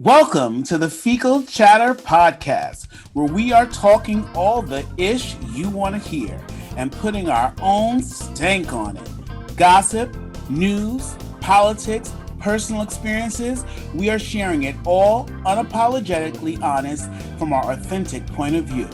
Welcome to the Fecal Chatter Podcast, where we are talking all the ish you want to hear and putting our own stank on it. Gossip, news, politics, personal experiences, we are sharing it all unapologetically honest from our authentic point of view.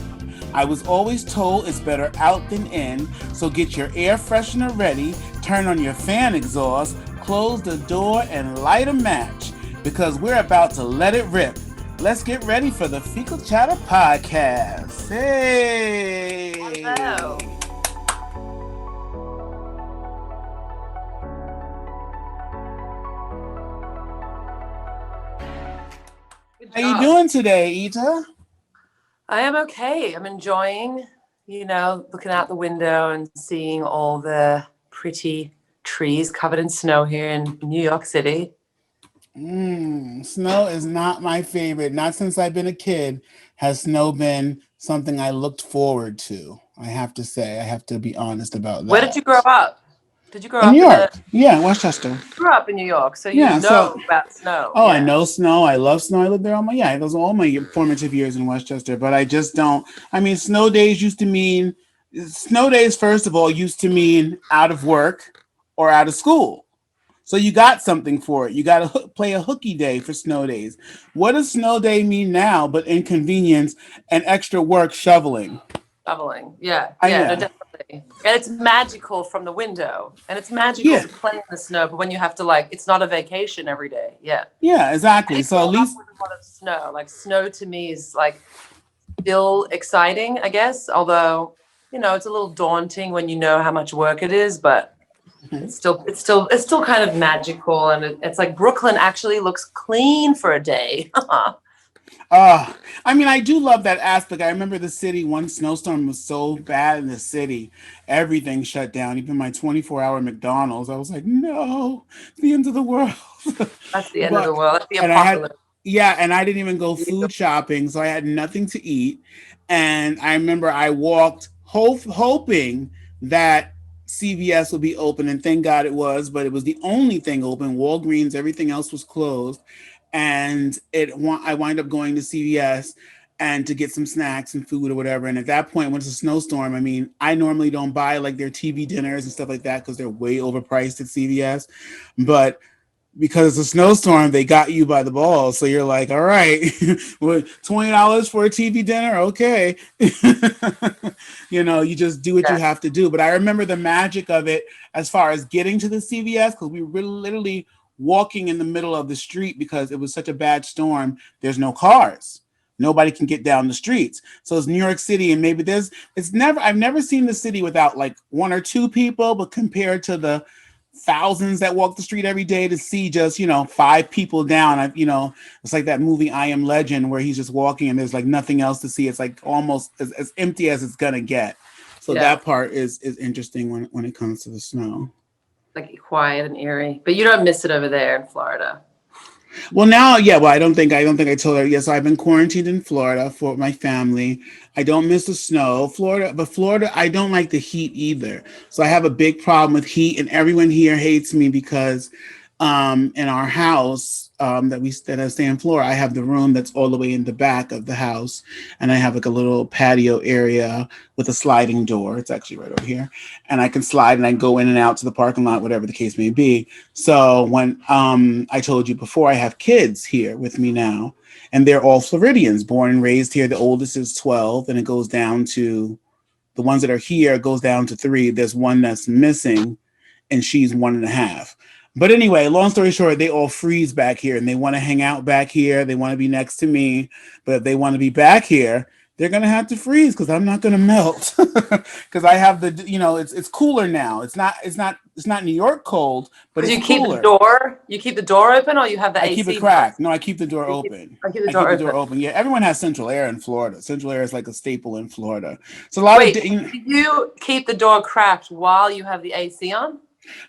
I was always told it's better out than in, so get your air freshener ready, turn on your fan exhaust, close the door, and light a match because we're about to let it rip. Let's get ready for the Fecal Chatter Podcast. Hey! Hello. Good How you job. doing today, Itta? I am okay. I'm enjoying, looking out the window and seeing all the pretty trees covered in snow here in New York City. Snow is not my favorite. Not since I've been a kid has snow been something I looked forward to. I have to say, I have to be honest about Where did that. you grow up? Did you grow In New up in a York, yeah, Westchester. grew up in New York, so you Yeah, know so about snow. oh, I Yeah. know snow. I love snow. I lived there those are all my formative years in Westchester. But I just don't. I mean, snow days. First of all, used to mean out of work or out of school. So you got something for it. You got to play a hooky day for snow days. What does snow day mean now? But inconvenience and extra work shoveling. Shoveling. Yeah. Yeah, no, Yeah, definitely. And it's magical from the window. And it's magical yeah, to play in the snow, but when you have to like it's not a vacation every day. Yeah. yeah. I Exactly. didn't So grow at up least with a lot of snow. Like snow to me is like still exciting, I guess. Although, it's a little daunting when you know how much work it is, but it's still kind of magical, and it's like Brooklyn actually looks clean for a day. I mean, I do love that aspect. I remember the city, one snowstorm was so bad in the city, everything shut down, even my 24-hour McDonald's. I was like, no, it's the end of the world. That's the end of but, the world. That's the and I had, apocalypse. yeah, and I didn't even go food shopping, so I had nothing to eat. And I remember I walked hoping that CVS would be open, and thank God it was, but it was the only thing open. Walgreens, everything else was closed, and I wind up going to CVS and to get some snacks and food or whatever. And at that point, when it's a snowstorm, I mean, I normally don't buy like their TV dinners and stuff like that because they're way overpriced at CVS. But because it's a snowstorm, they got you by the balls. So you're like, all right, $20 for a TV dinner, okay. You just do what you Yeah. have to do. But I remember the magic of it as far as getting to the CVS because we were literally walking in the middle of the street because it was such a bad storm. There's no cars. Nobody can get down the streets. So it's New York City, and maybe I've never seen the city without like one or two people, but compared to the thousands that walk the street every day to see just five people down, it's like that movie I Am Legend where he's just walking and there's like nothing else to see. It's like almost as empty as it's gonna get. So Yeah. that part is interesting when it comes to the snow. Like quiet and eerie. But you don't miss it over there in Florida. Well, now, yeah. Well, I don't think I told her. Yes, so I've been quarantined in Florida for my family. I don't miss the snow, Florida. I don't like the heat either. So I have a big problem with heat, and everyone here hates me because, in our house, that I stay in Florida, I have the room that's all the way in the back of the house, and I have like a little patio area with a sliding door. It's actually right over here, and I can slide and I can go in and out to the parking lot, whatever the case may be. So when I told you before, I have kids here with me now, and they're all Floridians, born and raised here. The oldest is 12, and it goes down to the ones that are here goes down to three. There's one that's missing, and she's 1.5. But anyway, long story short, they all freeze back here, and they want to hang out back here. They want to be next to me, but if they want to be back here, they're gonna have to freeze because I'm not gonna melt because I have it's cooler now. It's not New York cold, but Because it's you keep the cooler. door, you keep the door open, or you have the I keep it AC down. cracked. No, I keep the door open. I keep the I keep door the door open. open. Yeah, everyone has central air in Florida. Central air is like a staple in Florida. It's a lot of Wait, you know, do you keep the door cracked while you have the AC on?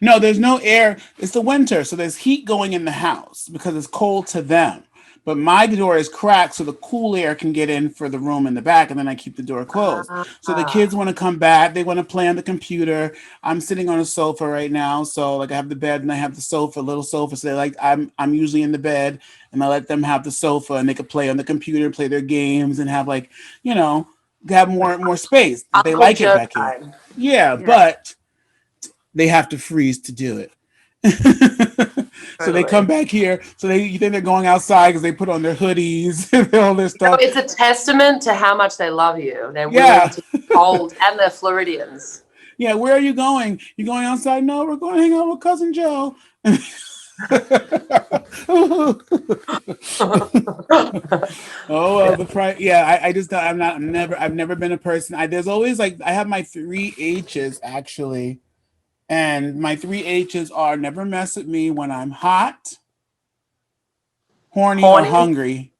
no, there's no air. It's the winter, so there's heat going in the house because it's cold to them. but my door is cracked so the cool air can get in for the room in the back, and then I keep the door closed. So the Ah, kids want to come back, they want to play on the computer. I'm sitting on a sofa right now, so like I have the bed and I have the sofa, little sofa. So they like I'm usually in the bed, and I let them have the sofa, and they could play on the computer, play their games, and have like you know have more space. They Uncle like it Joe back here. time. Yeah, Yeah, but they have to freeze to do it. So they come totally. back here. So they you think they're going outside because they put on their hoodies and all their You know, stuff. it's a testament to how much they love you. They're willing Yeah, to be cold, and they're Floridians. yeah. Where are you going? You going outside? No, we're going to hang out with cousin Joe. Oh well, Yeah. the price. Yeah, I just I'm not. I've never been a person. There's always like I have my three H's actually, and my three H's are never mess with me when I'm hot, horny, or Horny. hungry.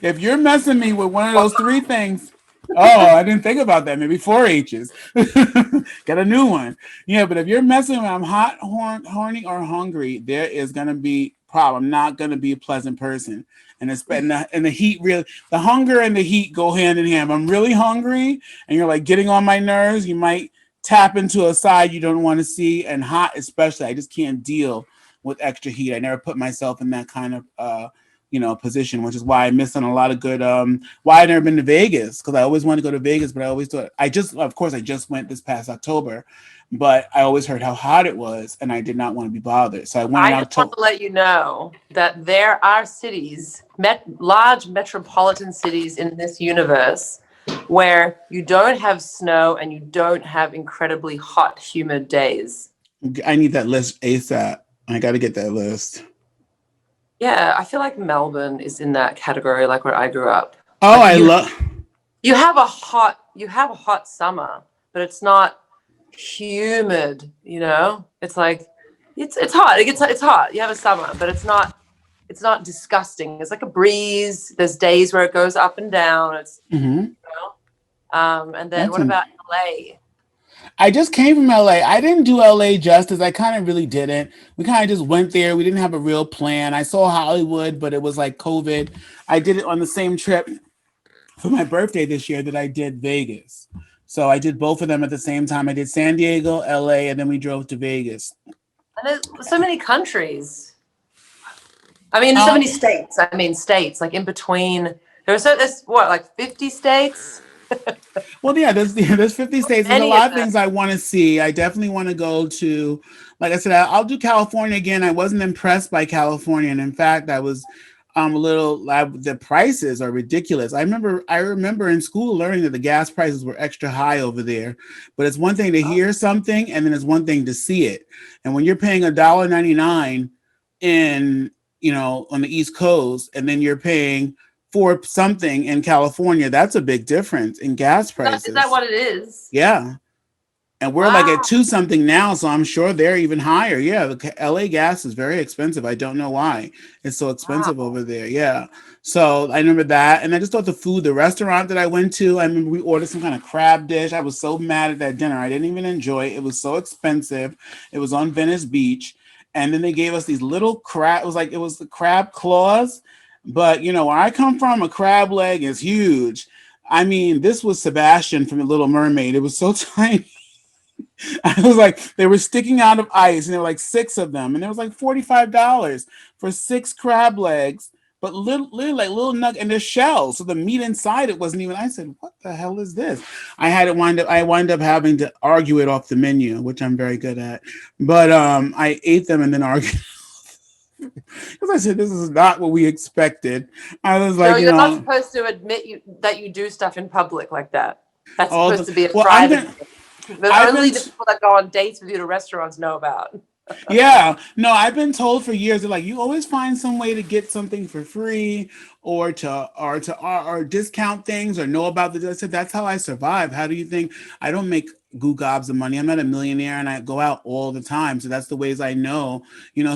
If you're messing me with one of those three things, oh, I didn't think about that. Maybe four H's. Get a new one. Yeah, but if you're messing with I'm hot, horny, or hungry, there is gonna be problem. I'm not gonna be a pleasant person. And the heat really the hunger and the heat go hand in hand. If I'm really hungry and you're like getting on my nerves, you might tap into a side you don't want to see. And hot especially, I just can't deal with extra heat. I never put myself in that kind of position, which is why I missed on a lot of good. Why I never been to Vegas because I always wanted to go to Vegas, but I always thought of course, I just went this past October, but I always heard how hot it was, and I did not want to be bothered, so I went in I just want October. to let you know that there are cities, large metropolitan cities in this universe, where you don't have snow and you don't have incredibly hot, humid days. I need that list ASAP. I got to get that list. Yeah, I feel like Melbourne is in that category, like where I grew up. Oh, Like I love. you have a hot summer, but it's not humid, you know? It's like it's hot. It's hot. You have a summer, but it's not disgusting. It's like a breeze. There's days where it goes up and down. It's Hmm. you and then That's what an. about LA? I just came from LA. I didn't do LA justice. I kind of really didn't. We kind of just went there. We didn't have a real plan. I saw Hollywood, but it was like COVID. I did it on the same trip for my birthday this year that I did Vegas. So I did both of them at the same time. I did San Diego, LA, and then we drove to Vegas. And there's so many countries. I mean, there's so Um, many states. I mean, states like in between. There's what, like 50 states? well, yeah, there's 50 states. There's a Many of lot of them. things I want to see. I definitely want to go to, like I said, I'll do California again. I wasn't impressed by California, and in fact, I was a little. The prices are ridiculous. I remember in school learning that the gas prices were extra high over there. But it's one thing to hear something, and then it's one thing to see it. And when you're paying $1.99 in on the East Coast, and then you're paying for something in California, that's a big difference in gas Is that prices. what it is? Yeah. And we're like at Wow. two something now, so I'm sure they're even higher. Yeah, the LA gas is very expensive. I don't know why it's so expensive Wow. over there. Yeah. So I remember that. And I just thought the food, the restaurant that I went to, I remember we ordered some kind of crab dish. I was so mad at that dinner. I didn't even enjoy it. It was so expensive. It was on Venice Beach. And then they gave us these little crab, it was the crab claws. But where I come from, a crab leg is huge. I mean, this was Sebastian from The Little Mermaid. It was so tiny. I was like, they were sticking out of ice, and there were like six of them, and it was like $45 for six crab legs, but little nugget, and their shells, so the meat inside it wasn't even. I said, "What the hell is this?" I wind up having to argue it off the menu, which I'm very good at. But I ate them and then argued because I said, "This is not what we expected." I was No, like, you're not supposed to admit that you do stuff in public like that. That's all supposed the to be a well, I'm private gonna. thing that I've only been the people that go on dates with you to restaurants know about. Yeah, no, I've been told for years that like you always find some way to get something for free or discount things or know about the. I said that's how I survive. How do you think I don't make goo gobs of money. I'm not a millionaire and I go out all the time. So that's the ways I know,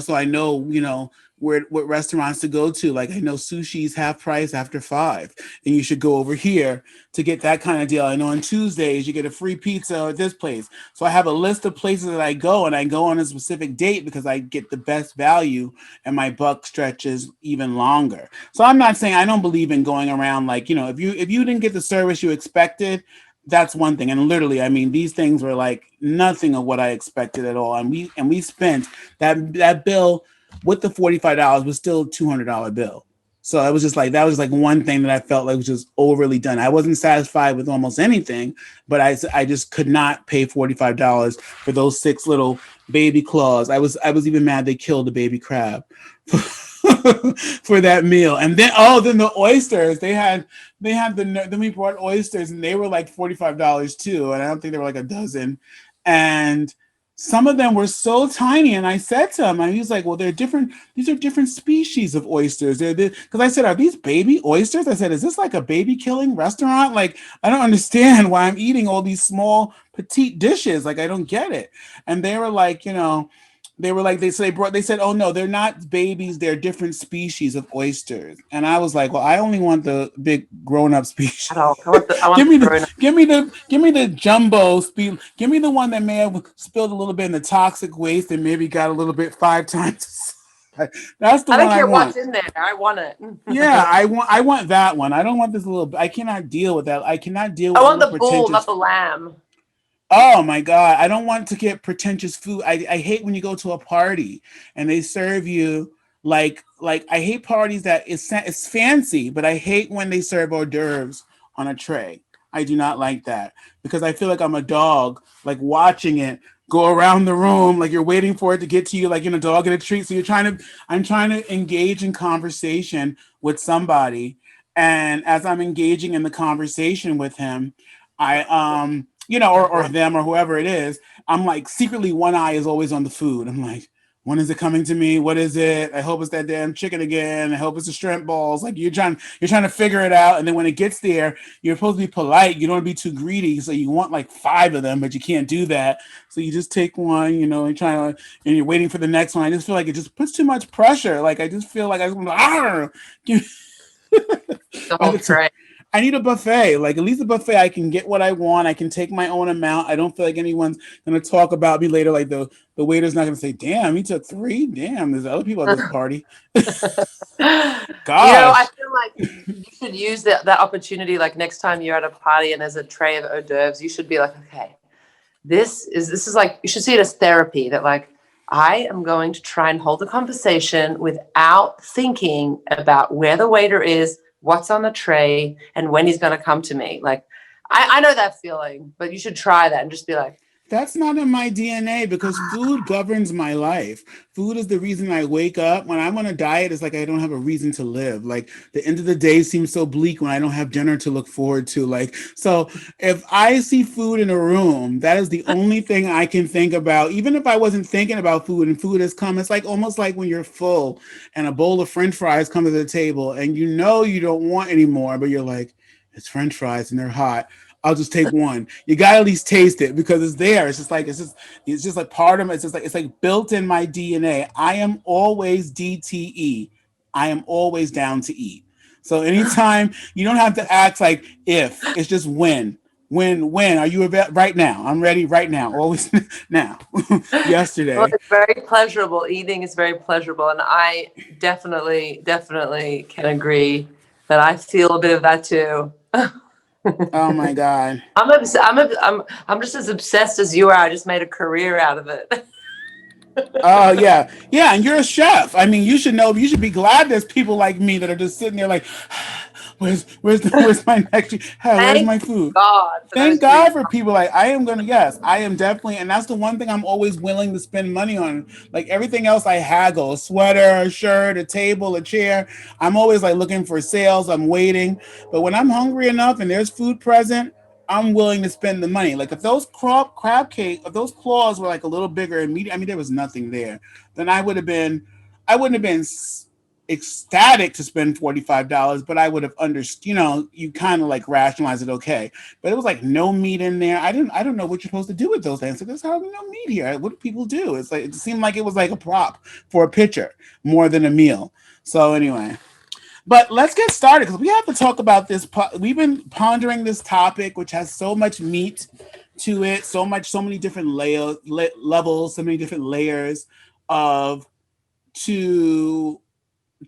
so I know, where what restaurants to go to. Like I know sushi's half price after 5, and you should go over here to get that kind of deal. I know on Tuesdays you get a free pizza at this place. So I have a list of places that I go, and I go on a specific date because I get the best value and my buck stretches even longer. So I'm not saying I don't believe in going around like, if you didn't get the service you expected, that's one thing. And literally, I mean, these things were like nothing of what I expected at all. And we spent that bill with the $45 was still $200 bill. So it was just like that was like one thing that I felt like was just overly done. I wasn't satisfied with almost anything, but I just could not pay $45 for those 6 little baby claws. I was even mad they killed the baby crab for that meal. And then the oysters they had then we brought oysters and they were like $45 too, and I don't think they were like a dozen. And some of them were so tiny, and I said to him, and he was like, "Well, they're different. These are different species of oysters." Because I said, "Are these baby oysters?" I said, "Is this like a baby killing restaurant? Like, I don't understand why I'm eating all these small petite dishes. Like, I don't get it." And they were like, they said, "Oh no, they're not babies. They're different species of oysters." And I was like, "Well, I only want the big grown up species." At all. I want give the me the grown up. give me the jumbo speed. Give me the one that may have spilled a little bit in the toxic waste and maybe got a little bit 5 times. That's the I one don't I care what's want. in there. I want it. Yeah, I want that one. I don't want this little. I cannot deal with that. I cannot deal I with want little the bull, not pretentious. the lamb. Oh my God. I don't want to get pretentious food. I hate when you go to a party and they serve you like I hate parties that it's fancy, but I hate when they serve hors d'oeuvres on a tray. I do not like that because I feel like I'm a dog, like watching it go around the room, like you're waiting for it to get to you, like in a dog in a treat. So I'm trying to engage in conversation with somebody. And as I'm engaging in the conversation with him, I or them or whoever it is, I'm like secretly one eye is always on the food. I'm like, when is it coming to me? What is it? I hope it's that damn chicken again. I hope it's the shrimp balls. Like you're trying to figure it out, and then when it gets there, you're supposed to be polite. You don't want to be too greedy, so you want like 5 of them, but you can't do that. So you just take one, and and you're waiting for the next one. I just feel like it just puts too much pressure. Like I just feel like I just want to, The by whole the time tray. I need a buffet. Like at least a buffet, I can get what I want. I can take my own amount. I don't feel like anyone's gonna talk about me later. Like the waiter's not gonna say, "Damn, he took 3. Damn, there's other people at this party." I Gosh, feel like you should use that opportunity. Like next time you're at a party and there's a tray of hors d'oeuvres, you should be like, okay, this is like you should see it as therapy. That like I am going to try and hold a conversation without thinking about where the waiter is, what's on the tray, and when he's going to come to me. Like I know that feeling, but you should try that and just be like, that's not in my DNA because food governs my life. Food is the reason I wake up. When I'm on a diet, it's like I don't have a reason to live. Like the end of the day seems so bleak when I don't have dinner to look forward to. Like, so if I see food in a room, that is the only thing I can think about. Even if I wasn't thinking about food and food has come, it's like almost like when you're full and a bowl of French fries come to the table and you know you don't want any more, but you're like, it's French fries and they're hot. I'll just take one. You gotta at least taste it because it's there. It's just like part of it. It's like built in my DNA. I am always DTE. I am always down to eat. So anytime you don't have to act like if, it's just when. When are you right now? I'm ready right now. Always now. well, Yesterday. it's very pleasurable. Eating is very pleasurable, and I definitely can agree that I feel a bit of that too. Oh my God. I'm just as obsessed as you are. I just made a career out of it. Oh yeah, yeah, and you're a chef. I mean, you should know. You should be glad there's people like me that are just sitting there like, where's my next? Where's Thank my food? God for Thank those people. God for people like I am gonna. Yes, I am definitely, and that's the one thing I'm always willing to spend money on. Like everything else, I haggle: a sweater, a shirt, a table, a chair. I'm always like looking for sales. I'm waiting, but when I'm hungry enough and there's food present, I'm willing to spend the money. Like if those crab cake, if those claws were like a little bigger and medium, I mean there was nothing there, then I wouldn't have been ecstatic to spend $45, but I would have understood, you kind of like rationalize it, okay. But it was like no meat in there. I don't know what you're supposed to do with those things. Like, there's hardly no meat here. What do people do? It's like, it seemed like it was like a prop for a picture more than a meal. So anyway, but let's get started because we have to talk about this. We've been pondering this topic, which has so much meat to it, so many different levels, so many different layers of to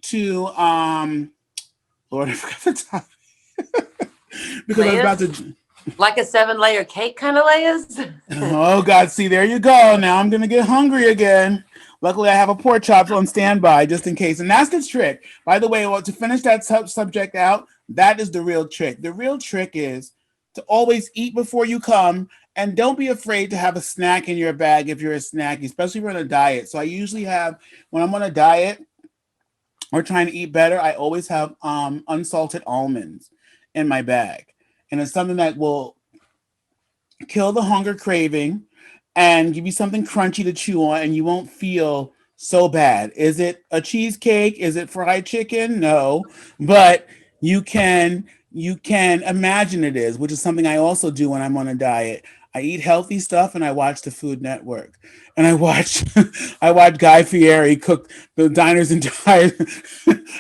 to Lord, I forgot the topic because I was about Layers? to. Like a 7-layer cake kind of layers? Oh God, see, there you go. Now I'm gonna get hungry again. Luckily, I have a pork chop on standby just in case. And that's the trick. By the way, well, to finish that subject out, that is the real trick. The real trick is to always eat before you come, and don't be afraid to have a snack in your bag if you're a snacky, especially if you're on a diet. So I usually have, when I'm on a diet or trying to eat better, I always have unsalted almonds in my bag. And it's something that will kill the hunger craving and give you something crunchy to chew on, and you won't feel so bad. Is it a cheesecake? Is it fried chicken? No, but you can imagine it is, which is something I also do when I'm on a diet. I eat healthy stuff and I watch the Food Network. And I watch I watch Guy Fieri cook the diners and dives,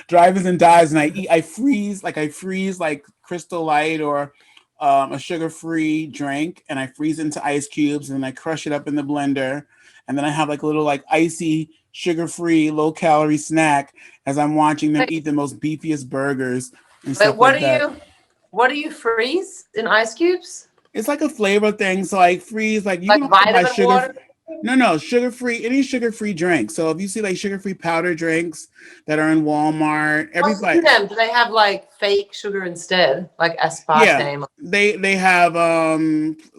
drivers and dives, and I freeze like Crystal Light or a sugar-free drink, and I freeze it into ice cubes, and then I crush it up in the blender, and then I have like a little like icy, sugar-free, low-calorie snack as I'm watching them Wait, eat the most beefiest burgers and wait, stuff like that. what do you freeze in ice cubes? It's like a flavor thing, so I freeze like you Like can also buy vitamin sugar. water? No, sugar free, any sugar free drink. So if you see like sugar free powder drinks that are in Walmart, What's in everybody, them? Do they have like fake sugar instead? Like yeah, aspartame? they have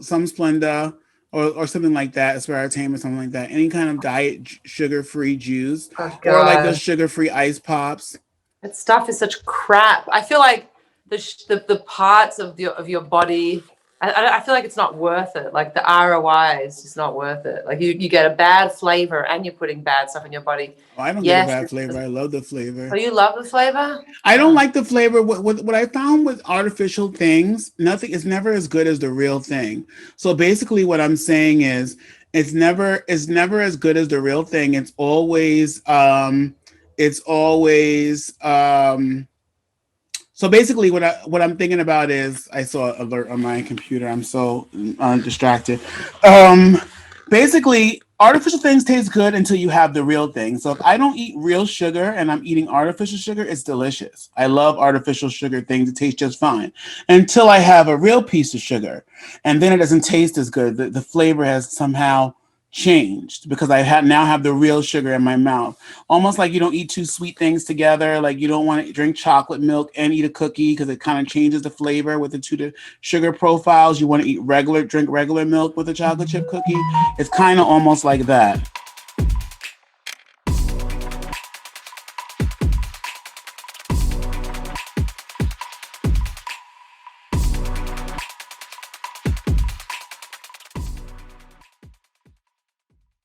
some Splenda or something like that, aspartame or something like that. Any kind of diet sugar free juice, Oh or like those God. sugar free ice pops. That stuff is such crap. I feel like the parts of your body. I feel like it's not worth it. Like the ROI is just not worth it. Like you get a bad flavor and you're putting bad stuff in your body. Oh, I don't get a Yes. bad flavor. I love the flavor. Oh, you love the flavor? I don't Oh. like the flavor. What I found with artificial things, nothing is never as good as the real thing. So basically, what I'm saying is, it's never as good as the real thing. It's always. So basically, what I'm thinking about is, I saw an alert on my computer. I'm so distracted. Um, Basically, artificial things taste good until you have the real thing. So if I don't eat real sugar and I'm eating artificial sugar, it's delicious. I love artificial sugar things; it tastes just fine until I have a real piece of sugar, and then it doesn't taste as good. The flavor has somehow changed because now have the real sugar in my mouth. Almost like you don't eat two sweet things together. Like you don't want to drink chocolate milk and eat a cookie because it kind of changes the flavor with the two sugar profiles. You want to drink regular milk with a chocolate chip cookie. It's kind of almost like that.